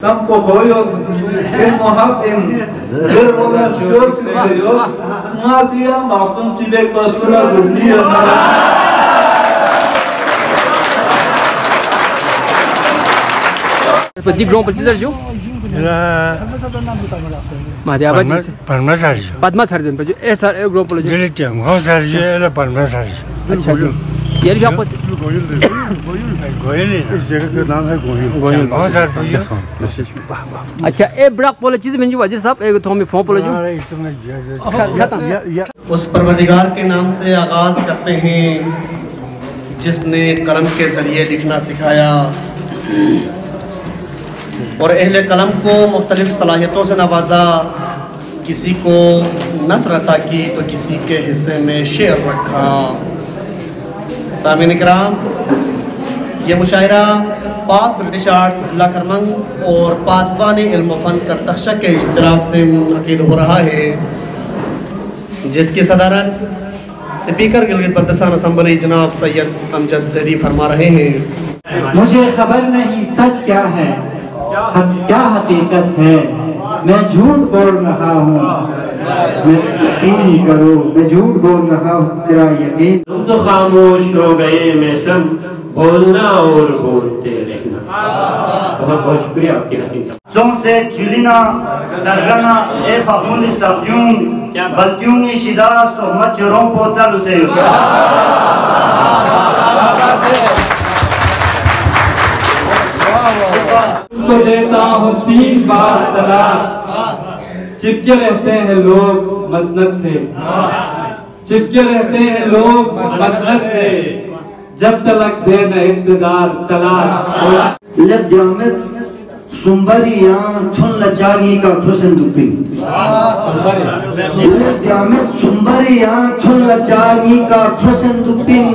Tampo koyo en mohab en gerbola şok istiyor. Masiya mastum tibek basuna gurniya. Di Grand Petit Sergio? Mahdi Abad. Palma Sergio. Padma Sergio. Esa es Grand Petit. Directo, Juan Sergio era Palma Sergio. ये भी आपको गोयल इसका नाम है गोयल बहुत अच्छा ए book बोले चीज में जो वजीर साहब एक तो हमें फोन बोले जो उस परवरदिगार के नाम से आगाज़ करते हैं जिसने कलम के ज़रिए लिखना सिखाया और अहले कलम को मुख्तलिफ सलाहियतों से नवाजा, किसी को नस्र अता की तो किसी के हिस्से में शेर रखा। सामीन इकराम, ये मुशायरा पाक ब्रिटिश आर्ट्स जिला खरमंग और पासबान इल्म फ़न करतख्शा के इश्तिराक से मुनक़िद हो रहा है, जिसकी सदारत स्पीकर गिलगित बल्तिस्तान असम्बली जनाब सैयद अमजद ज़ैदी फरमा रहे हैं। मुझे खबर नहीं सच क्या है, क्या हकीकत है, मैं झूठ बोल रहा हूँ, मैं यकीन करो, मैं झूठ बोल रहा हूँ, तेरा यकीन। तुम तो खामोश हो गए, मैं सब बोलना और बोलते रहना। बहुत बहुत शुक्रिया आपकी हसीन Son se chilina, stargana, e fahmul istabiun, baltiuni shidas to machuron poza luseyo. तो देता हूँ 3 बार तलाक, चिपके रहते हैं लोग मसनद से, चिपके रहते हैं लोग मसनद से, जब तलक देना इब्तिदार तलाक। लग जामिद सुंबरियां छुन लचागी का खुशन दुपी, लग जामिद सुंबरियां छुन लचागी का खुशन दुपिन,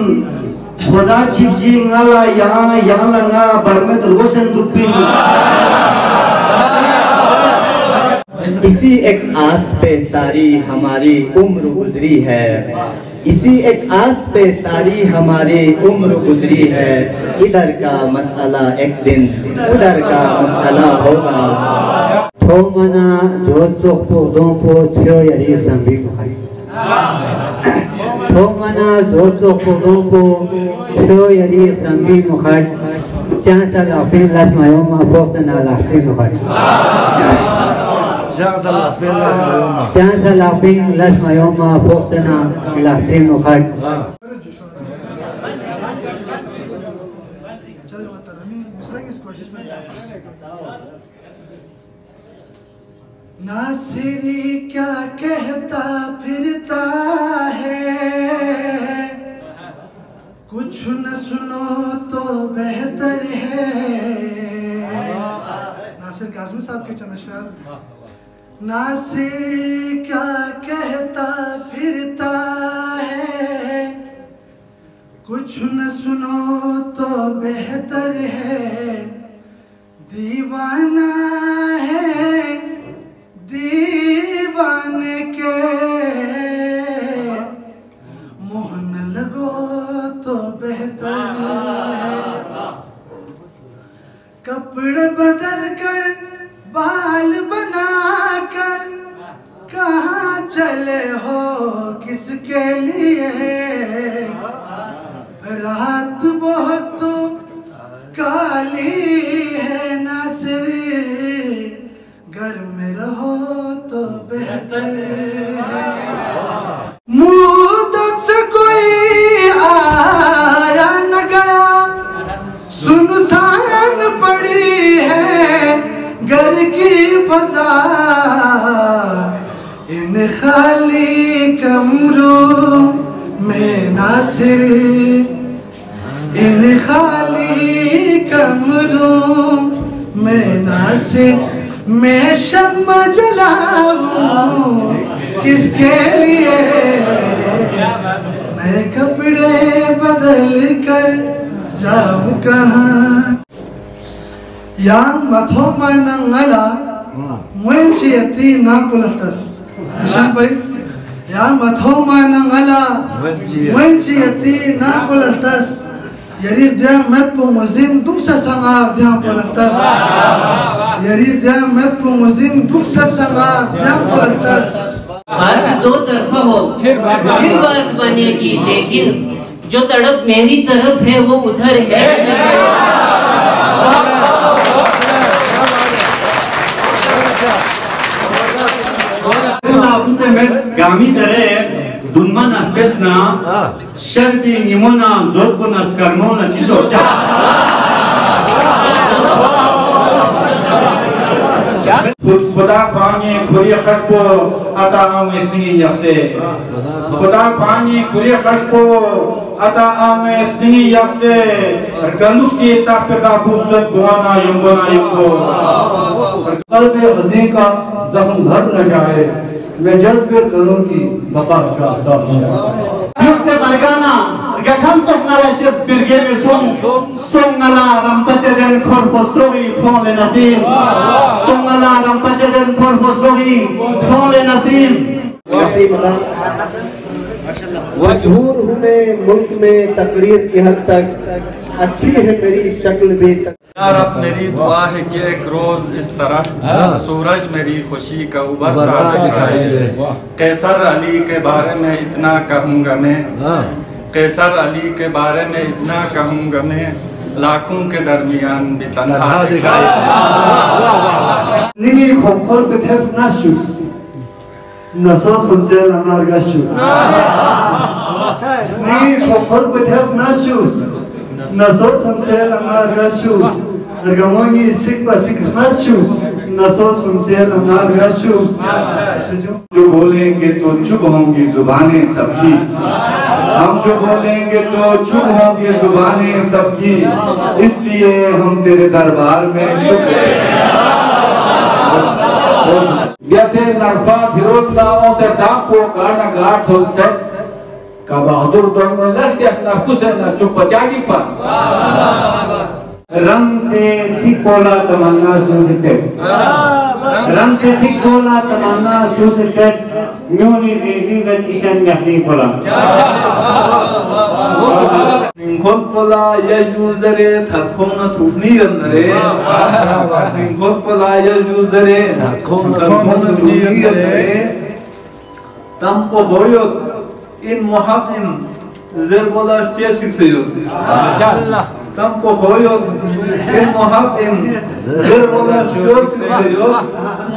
खुदा छिपजी ngala yang langa barmet रोशन दुपिन। इसी एक आस पे सारी हमारी उम्र गुजरी है, इसी एक आस पे सारी हमारी उम्र गुजरी है, इधर का मसला एक दिन उधर का मसला होगा। थोमना जो चोपो दोपो छियो यारी संबी खाई, थोमना जो चोपो दोपो छियो यारी संबी मुखाई, चांसा लाफिन लाश मायो मा फोक्तना लाफिन मुखाई, चांसा लाफिन लाश मायो मा फोक्तना लाफिन मुखाई। नासिरी क्या कहता फिरता है, कुछ न सुनो तो बेहतर है। नासिर काज़मी साहब के चंद अशरार। नासिर क्या कहता फिरता है, कुछ न सुनो तो बेहतर है, दीवाना है दीवाने के मुँह न लगो तो बेहतर है। कपड़े बदल कर बाल बना कर कहाँ चले हो किसके लिए, रात बहुत काली है नासिर, घर में रहो तो बेहतर है। मुद्दत से कोई आया न गया, सुनसान पड़ी है घर की फजा, इन खाली कमरों में नासिर, इन खाली कमरों में नासिर, मैं शम्मा जलाऊं किसके लिए, मैं कपड़े बदल कर जाऊं कहाँ। yang mathoma nangala mwenchi yati nakulatas Zishan bhai yang mathoma nangala mwenchi yati nakulatas Yarik dia met penguzin duk sesangaf dia polaktas. Yarik dia met penguzin duk sesangaf dia polaktas. बात दो तरफा हो फिर बात बनेगी, लेकिन जो तड़प मेरी तरफ है वो उधर है। गामी दरे दुन्मन अफेसना शर्दी निमोना जोरको नस्करमोना चिसोचा खुदा खानी खुरी खशबो अता आवेस्नी यसे खुदा खानी खुरी खशबो अता आवेस्नी यसे गलुसी तापका बुसत गुआना यंगो कल्ब हज़ी का जख्म भर न जाए, मैं जज्ब करूं की बका चाहता हूँ। Yuste bargana, gakam songala shes birgeme songala rampacheden korposlogi phone nasim, songala rampacheden korposlogi phone nasim. मशहूर हूँ मैं मुल्क में तकरीर की हद तक, अच्छी है मेरी शक्ल भी। यार अब मेरी दुआ है कि एक रोज इस तरह सूरज मेरी खुशी का उभरता दिखाई दे। कैसर अली के बारे में इतना कहूँगा मैं, कैसर अली के बारे में इतना कहूँगा मैं, लाखों के दरमियान भी तन्हा दिखाई दे। निगी खोखोल पे थे नाशुस, नसो सुनते लमार गाशुस। निगी खोखोल पे थे नाशुस, नसो सुनते लमार गाशुस। अरगमोनी सिक बसिक नाशुस, नसो सुनते लमार गाशुस। जो बोलेंगे तो चुप होंगी जुबानें सबकी, हम जो बोलेंगे तो चुप होंगी जुबानें सबकी, इसलिए हम तेरे दरबार में जैसे नरफा फिरोजला और ताको काटा गाठ हो से का बहादुर दोनों लस के अपना खुश है ना चुप बचागी पर रंग से सिख बोला तमन्ना सुनते, रंग से सिख बोला तमन्ना सुनते, म्यूनी ज़ीज़ी वज इशन नहली बोला। निंखोल पोला यजूज़रे थरखों न थूकनी अंदरे, निंखोल पोला यजूज़रे थरखों न थूकनी अंदरे, तम को होयो इन मुहाकिन ज़रबोला शेशिक से यो, तम को होयो इन मुहाकिन ज़रबोला शेशिक से यो,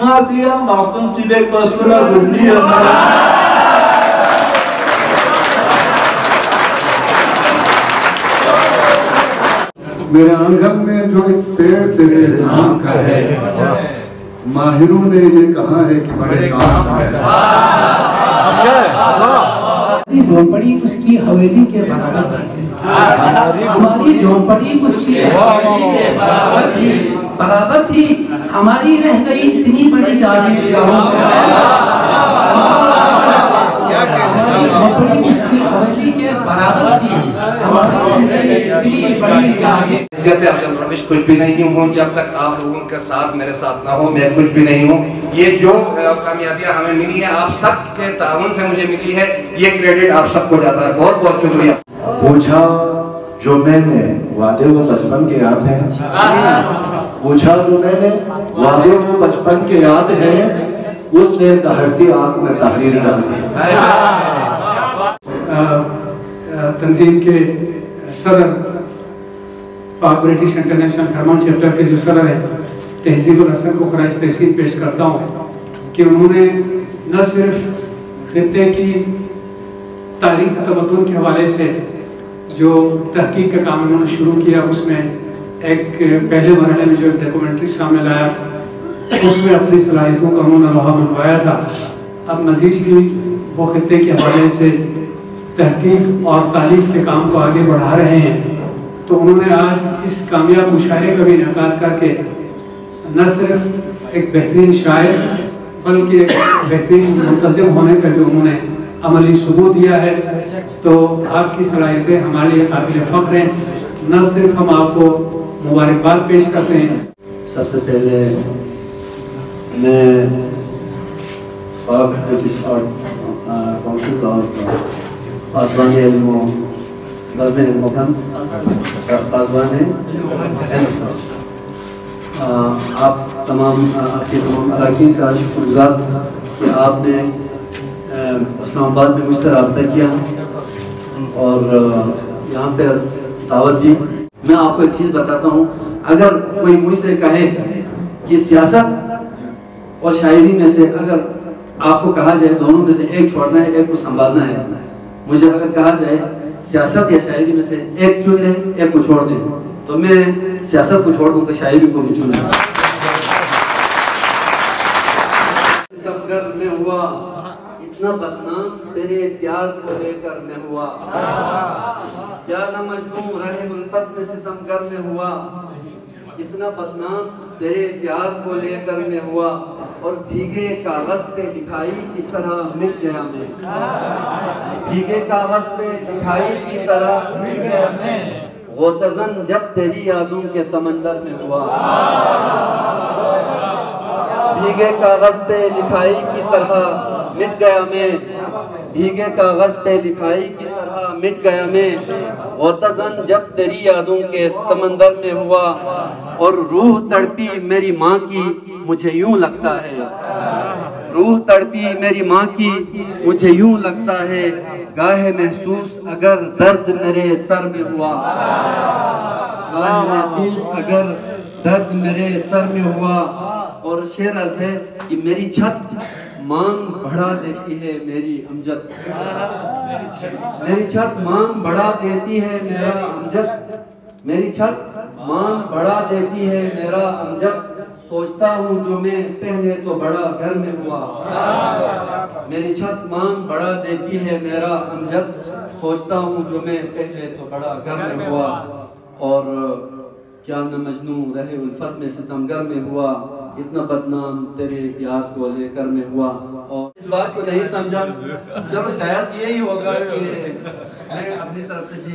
मासिया मास्तुम चिलेक पसुना रुनी अंदरे। मेरे आंगन में जो एक पेड़ तेरे नाम का है, माहिरों ने ये कहा है कि बड़े काम का है। झोंपड़ी उसकी हवेली के बराबर थी, हमारी झोंपड़ी उसकी हवेली के बराबर थी, हमारी रह गई इतनी बड़ी जागीर। झोंपड़ी उसकी हवेली के बराबर थी, हमारी इतनी बड़ी जागीर। अफजल रविश कुछ भी नहीं हूँ, जब तक आप लोगों के साथ मेरे साथ ना हो मैं कुछ भी नहीं हूँ। ये जो कामयाबियाँ हमें मिली है आप सब के ताउन से मुझे मिली है, ये क्रेडिट आप सबको जाता है। बहुत बहुत शुक्रिया। पूछा जो मैंने वादे वो बचपन के याद है, पूछा जो मैंने वादे वो बचपन के याद है, उसने दहकती आंख में तहरीर कर दी। तंजीम के सदर पाक ब्रिटिश इंटरनेशनल हरमान चैप्टर के जो सदर है तहजीबुल हसन को खराज तहसीन पेश करता हूँ कि उन्होंने न सिर्फ खित्ते की तारीख तमद्दुन के हवाले से जो तहकीक का काम उन्होंने शुरू किया, उसमें एक पहले मरहले में जो एक डॉक्यूमेंट्री सामने लाया, उसमें अपनी सलाहियतों का उन्होंने लोहा मनवाया था। अब मज़ीद भी वो खित्ते के हवाले से तहकीक और तालीफ के काम को आगे बढ़ा रहे हैं। तो उन्होंने आज इस कामयाब मुशायरे का भी इनेकाद करके न सिर्फ एक बेहतरीन शायर बल्कि एक बेहतरीन मुंतज़िम होने का जो उन्होंने अमली सबूत दिया है, तो आपकी सलाहियतें हमारे लिए काबिल फ़ख्र हैं। न सिर्फ हम आपको मुबारकबाद पेश करते हैं। सबसे पहले मैं ब्रिटिश और काउंसिल और पासबानी इल्मों नज़्म मोहन पासवान है। आप तमाम आपके तमाम अरकान का शुक्रगुज़ार कि आपने इस्लामाबाद में मुझसे रब्ता किया और यहाँ पर दावत दी। मैं आपको एक चीज़ बताता हूँ, अगर कोई मुझसे कहे कि सियासत और शायरी में से अगर आपको कहा जाए दोनों में से एक छोड़ना है, एक को संभालना है, मुझे अगर कहा जाए सियासत या शायरी में से एक चुन लें, एक को छोड़ दें, तो मैं सियासत को छोड़ दूँगा, शायरी को भी चुना। में हुआ इतना बदनाम तेरे प्यार को लेकर में हुआ, क्या न मजनू रहे उल्फत में सितमगर में हुआ, इतना बदनाम तेरे प्यार को लेकर में हुआ, और भीगे कागज पे लिखाई की तरह मिट गया मैं, भीगे कागज पे लिखाई की तरह मिट गया मैं, गोतज़न जब तेरी यादों के समंदर में हुआ, भीगे कागज पे लिखाई की तरह मिट गया मैं, भीगे कागज पे लिखाई की तरह मिट गया मैं, गोतज़न जब तेरी यादों के समंदर में हुआ, और रूह तड़पी मेरी माँ की मुझे यूं लगता है, रूह तड़पी मेरी माँ की मुझे यूं लगता है, गाहे महसूस अगर दर्द मेरे सर में हुआ, गाहे महसूस अगर दर्द मेरे सर में हुआ, और शेर अर्ज़ है कि मेरी छत मांग बढ़ा देती है मेरी अमजद, मेरी छत मांग बढ़ा देती है मेरा अमजद, मेरी छत मांग बढ़ा देती है मेरा अमजद, सोचता हूँ जो मैं पहले तो बड़ा घर में हुआ, मेरी छत मांग बढ़ा देती है मेरा अमजद, सोचता हूँ जो मैं पहले तो बड़ा घर में हुआ, और क्या न मजनू रहे उल्फत में सितमगर में हुआ, इतना बदनाम तेरे प्यार को लेकर में हुआ। और इस बात को नहीं समझा, चलो शायद यही होगा कि मैं अपनी तरफ से जी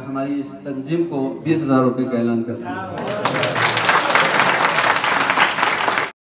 हमारी इस तंजीम को 20,000 रुपये का ऐलान करता हूँ।